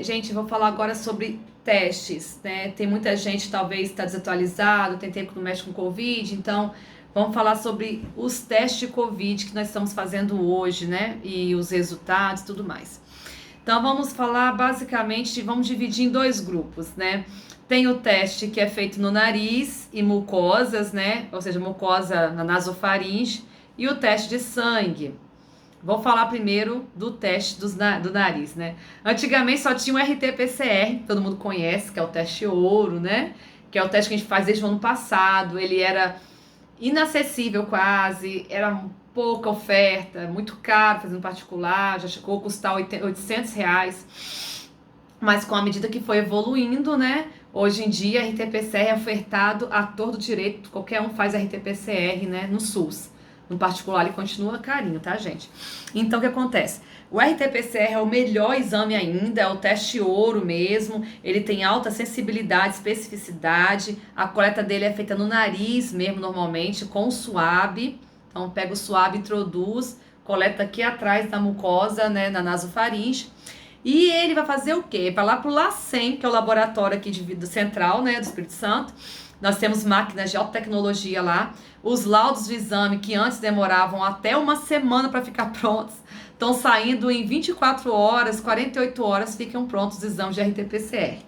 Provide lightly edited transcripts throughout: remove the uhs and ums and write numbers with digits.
Gente, eu vou falar agora sobre testes, né? Tem muita gente talvez está desatualizado, tem tempo que não mexe com Covid, então vamos falar sobre os testes de Covid que nós estamos fazendo hoje, né? E os resultados e tudo mais. Então vamos falar basicamente, vamos dividir em dois grupos, né? Tem o teste que é feito no nariz e mucosas, né? Ou seja, mucosa na nasofaringe, e o teste de sangue. Vou falar primeiro do teste do nariz, né? Antigamente só tinha o RT-PCR, todo mundo conhece, que é o teste ouro, né? Que é o teste que a gente faz desde o ano passado. Ele era inacessível quase, era pouca oferta, muito caro fazendo particular, já chegou a custar R$ 800. Mas com a medida que foi evoluindo, né? Hoje em dia, RT-PCR é ofertado a todo direito, qualquer um faz RT-PCR, né? No SUS. No particular, ele continua carinho, tá, gente? Então, o que acontece? O RT-PCR é o melhor exame ainda, é o teste ouro mesmo. Ele tem alta sensibilidade, especificidade. A coleta dele é feita no nariz mesmo, normalmente, com suave. Então, pega o suave, introduz, coleta aqui atrás da mucosa, né, na nasofaringe. E ele vai fazer o quê? Vai lá pro LACEN, que é o laboratório aqui do Central, né, do Espírito Santo. Nós temos máquinas de alta tecnologia lá. Os laudos de exame, que antes demoravam até uma semana para ficar prontos, estão saindo em 24 horas, 48 horas, ficam prontos os exames de RT-PCR.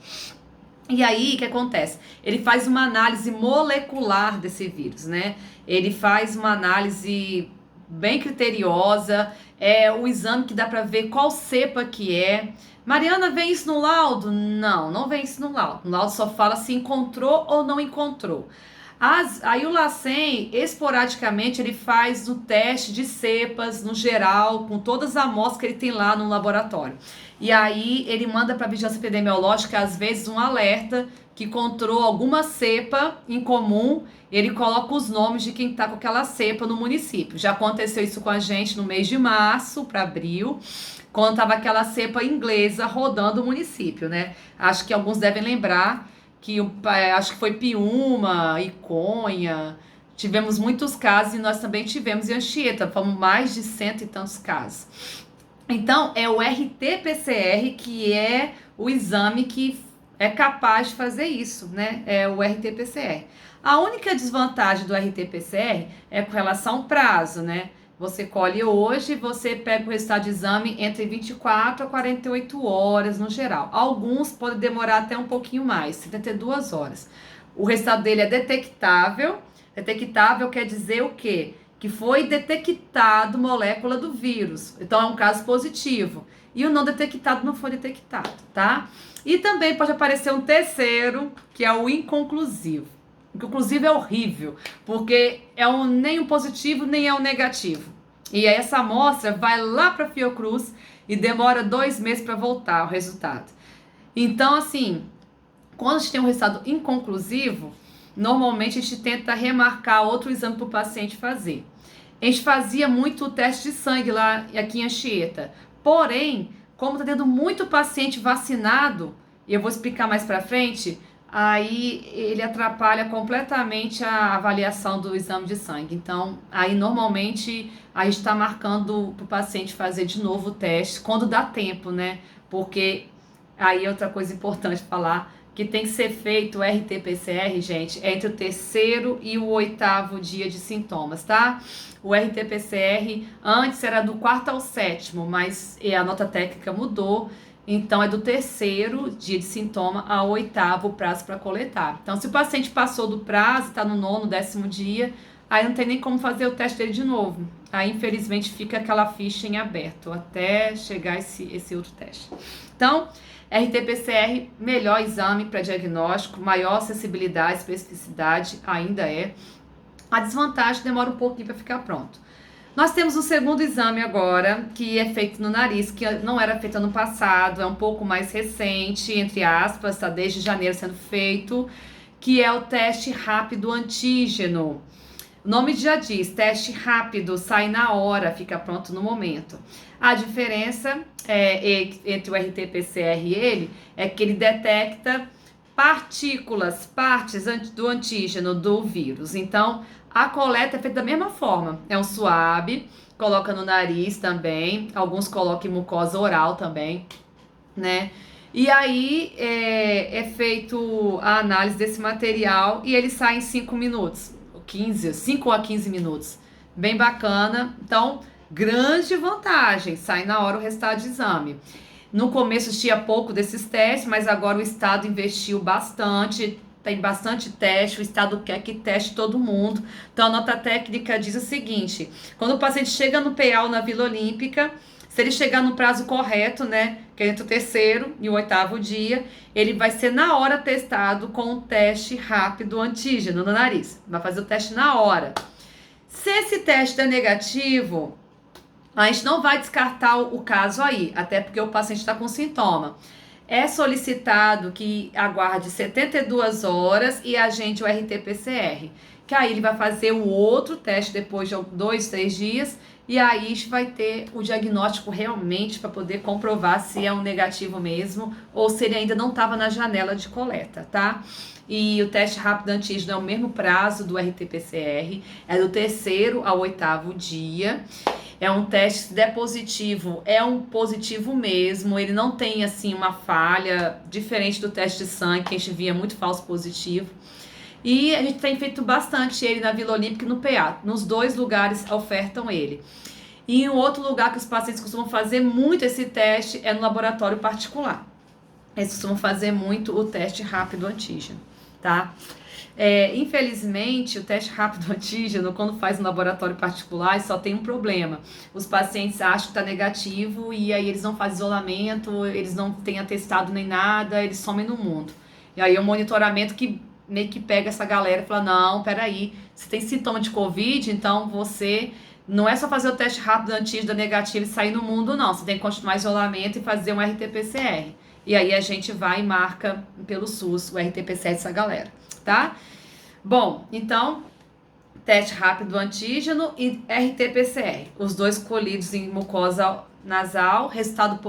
E aí, o que acontece? Ele faz uma análise molecular desse vírus, né? Ele faz uma análise bem criteriosa, é o exame que dá para ver qual cepa que é. Mariana, vem isso no laudo? Não, não vem isso no laudo. No laudo só fala se encontrou ou não encontrou. Aí o LACEN, esporadicamente, ele faz o teste de cepas no geral, com todas as amostras que ele tem lá no laboratório. E aí ele manda para a vigilância epidemiológica, às vezes, um alerta que encontrou alguma cepa em comum, ele coloca os nomes de quem está com aquela cepa no município. Já aconteceu isso com a gente no mês de março para abril, quando estava aquela cepa inglesa rodando o município, né? Acho que alguns devem lembrar que acho que foi Piúma, Iconha, tivemos muitos casos e nós também tivemos em Anchieta, fomos mais de cento e tantos casos. Então, é o RT-PCR que é o exame que é capaz de fazer isso, né? É o RT-PCR. A única desvantagem do RT-PCR é com relação ao prazo, né? Você colhe hoje, você pega o resultado de exame entre 24 a 48 horas no geral. Alguns podem demorar até um pouquinho mais, 72 horas. O resultado dele é detectável. Detectável quer dizer o quê? Que foi detectado molécula do vírus. Então é um caso positivo. E o não detectado não foi detectado, tá? E também pode aparecer um terceiro, que é o inconclusivo. Inconclusivo é horrível, porque nem um positivo, nem é um negativo. E essa amostra vai lá para a Fiocruz e demora 2 meses para voltar o resultado. Então, assim, quando a gente tem um resultado inconclusivo, normalmente a gente tenta remarcar outro exame para o paciente fazer. A gente fazia muito o teste de sangue lá aqui em Anchieta. Porém, como está tendo muito paciente vacinado, e eu vou explicar mais para frente, aí ele atrapalha completamente a avaliação do exame de sangue. Então, aí normalmente a gente está marcando para o paciente fazer de novo o teste, quando dá tempo, né? Porque aí outra coisa importante falar, que tem que ser feito o RT-PCR, gente, entre o terceiro e o 8º dia de sintomas, tá? O RT-PCR antes era do 4º ao 7º, mas a nota técnica mudou, então é do terceiro dia de sintoma ao 8º o prazo para coletar. Então, se o paciente passou do prazo, está no 9º, 10º dia, aí não tem nem como fazer o teste dele de novo. Aí, infelizmente, fica aquela ficha em aberto até chegar esse outro teste. Então, RT-PCR, melhor exame para diagnóstico, maior acessibilidade, especificidade, ainda é. A desvantagem demora um pouquinho para ficar pronto. Nós temos um segundo exame agora, que é feito no nariz, que não era feito ano passado, é um pouco mais recente, entre aspas, está desde janeiro sendo feito, que é o teste rápido antígeno. O nome já diz, teste rápido, sai na hora, fica pronto no momento. A diferença entre o RT-PCR e ele é que ele detecta partes do antígeno do vírus. Então, a coleta é feita da mesma forma. É um suave, coloca no nariz também, alguns colocam em mucosa oral também. né? E aí é feito a análise desse material e ele sai em 5 minutos, 5 a 15 minutos. Bem bacana. Então, grande vantagem, sai na hora o resultado de exame. No começo tinha pouco desses testes, mas agora o Estado investiu bastante, tem bastante teste, o Estado quer que teste todo mundo. Então a nota técnica diz o seguinte: quando o paciente chega no PA na Vila Olímpica, se ele chegar no prazo correto, né, que é entre o terceiro e o oitavo dia, ele vai ser na hora testado com um teste rápido antígeno no nariz. Vai fazer o teste na hora. Se esse teste é negativo, a gente não vai descartar o caso aí, até porque o paciente está com sintoma. É solicitado que aguarde 72 horas e agende o RT-PCR, que aí ele vai fazer o outro teste depois de 2, 3 dias, e aí a gente vai ter o diagnóstico realmente para poder comprovar se é um negativo mesmo ou se ele ainda não estava na janela de coleta, tá? E o teste rápido antígeno é o mesmo prazo do RT-PCR, é do terceiro ao oitavo dia. É um teste, se der positivo, é um positivo mesmo, ele não tem assim uma falha, diferente do teste de sangue, que a gente via muito falso positivo. E a gente tem feito bastante ele na Vila Olímpica e no PA, nos dois lugares ofertam ele. E um outro lugar que os pacientes costumam fazer muito esse teste é no laboratório particular. Eles costumam fazer muito o teste rápido antígeno, tá? Infelizmente, o teste rápido antígeno, quando faz no laboratório particular, só tem um problema. Os pacientes acham que está negativo e aí eles não fazem isolamento, eles não têm atestado nem nada, eles somem no mundo. E aí é um monitoramento que meio que pega essa galera e fala, não, peraí, você tem sintoma de Covid, então você não é só fazer o teste rápido antígeno negativo e sair no mundo, não. Você tem que continuar isolamento e fazer um RT-PCR. E aí a gente vai e marca pelo SUS o RT-PCR dessa galera, tá? Bom, então, teste rápido antígeno e RT-PCR, os dois colhidos em mucosa nasal, resultado,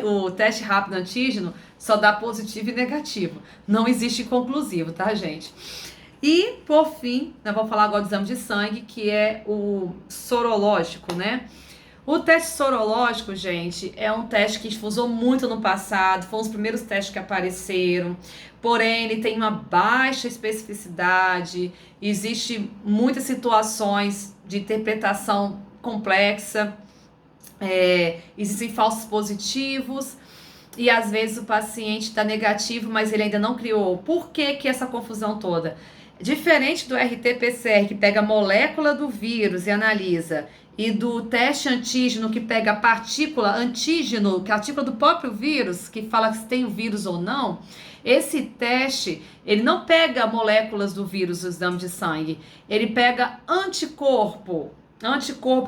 o teste rápido antígeno só dá positivo e negativo, não existe conclusivo, tá, gente? E, por fim, nós vamos falar agora do exame de sangue, que é o sorológico, né? O teste sorológico, gente, é um teste que a gente usou muito no passado, foram os primeiros testes que apareceram, porém ele tem uma baixa especificidade, existe muitas situações de interpretação complexa, existem falsos positivos, e às vezes o paciente está negativo, mas ele ainda não criou. Por que essa confusão toda? Diferente do RT-PCR, que pega a molécula do vírus e analisa, e do teste antígeno, que pega a partícula antígeno, que é a partícula do próprio vírus, que fala se tem o vírus ou não, esse teste, ele não pega moléculas do vírus, o exame de sangue, ele pega anticorpo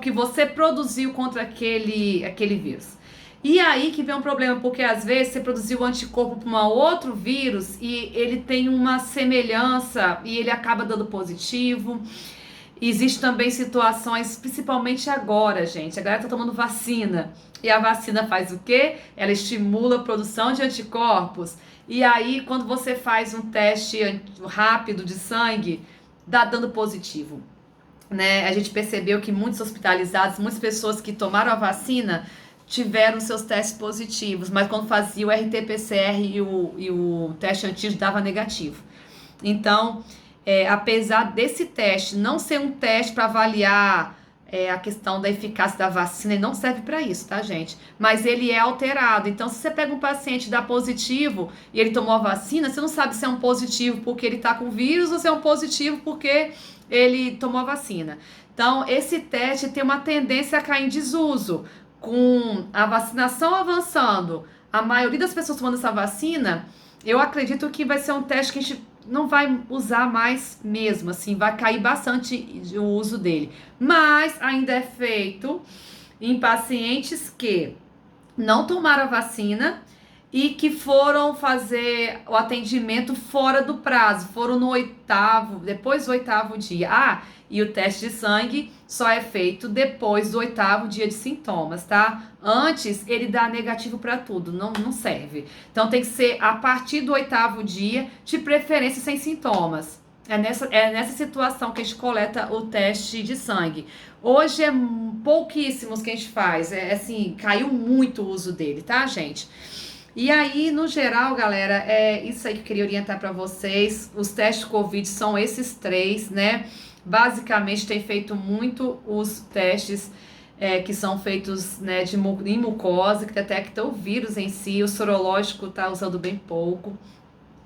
que você produziu contra aquele vírus. E aí que vem um problema, porque às vezes você produziu o anticorpo para um outro vírus e ele tem uma semelhança e ele acaba dando positivo. Existem também situações, principalmente agora, gente, a galera tá tomando vacina. E a vacina faz o quê? Ela estimula a produção de anticorpos. E aí, quando você faz um teste rápido de sangue, dá dando positivo, né? A gente percebeu que muitos hospitalizados, muitas pessoas que tomaram a vacina tiveram seus testes positivos, mas quando fazia o RT-PCR e o teste antígeno dava negativo. Então, apesar desse teste não ser um teste para avaliar a questão da eficácia da vacina, ele não serve para isso, tá, gente? Mas ele é alterado. Então, se você pega um paciente e dá positivo e ele tomou a vacina, você não sabe se é um positivo porque ele está com vírus ou se é um positivo porque ele tomou a vacina. Então, esse teste tem uma tendência a cair em desuso. Com a vacinação avançando, a maioria das pessoas tomando essa vacina, eu acredito que vai ser um teste que a gente não vai usar mais mesmo, assim, vai cair bastante o uso dele. Mas ainda é feito em pacientes que não tomaram a vacina e que foram fazer o atendimento fora do prazo, foram no depois do oitavo dia. E o teste de sangue só é feito depois do oitavo dia de sintomas, tá? Antes, ele dá negativo para tudo, não serve. Então, tem que ser a partir do oitavo dia, de preferência sem sintomas. É nessa situação que a gente coleta o teste de sangue. Hoje é pouquíssimos que a gente faz, assim, caiu muito o uso dele, tá, gente? E aí, no geral, galera, é isso aí que eu queria orientar para vocês. Os testes Covid são esses três, né? Basicamente, tem feito muito os testes que são feitos, né, em mucosa, que detecta o vírus em si. O sorológico tá usando bem pouco.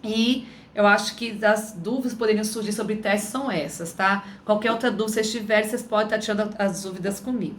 E eu acho que as dúvidas que poderiam surgir sobre testes são essas, tá? Qualquer outra dúvida que vocês tiverem, vocês podem estar tirando as dúvidas comigo.